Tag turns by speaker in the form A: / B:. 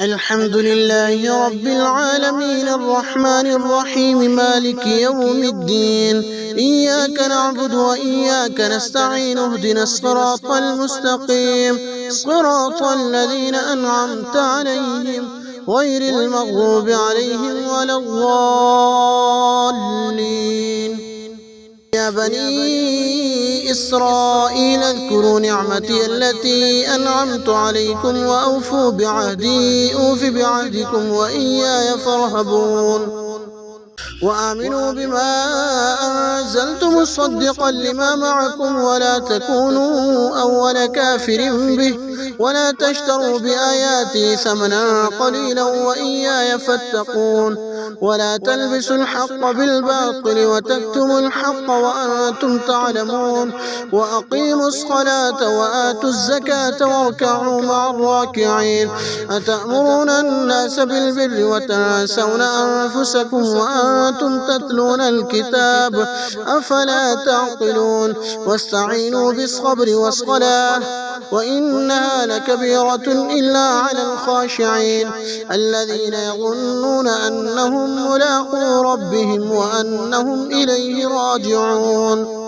A: الحمد لله رب العالمين الرحمن الرحيم مالك يوم الدين. إياك نعبد وإياك نستعين اهدنا الصراط المستقيم صراط الذين أنعمت عليهم غير المغضوب عليهم ولا الضالين. يا بني إسرائيل اذكروا نعمتي التي أنعمت عليكم وأوفوا بعهدي أوف بعهدكم وإياي فارهبون. وآمنوا بما أنزلت مصدقا لما معكم ولا تكونوا أول كافر به ولا تشتروا بآياتي ثمنا قليلا وإياي فاتقون. ولا تلبسوا الحق بالباطل وتكتموا الحق وأنتم تعلمون. وأقيموا الصلاة وآتوا الزكاة واركعوا مع الراكعين. أتأمرون الناس بالبر وتنسون أنفسكم وأنتم تتلون الكتاب أفلا تعقلون. واستعينوا بالصبر والصلاة وإنها لكبيرة إلا على الخاشعين الذين يظنون أنهم ملاقو ربهم وأنهم إليه راجعون.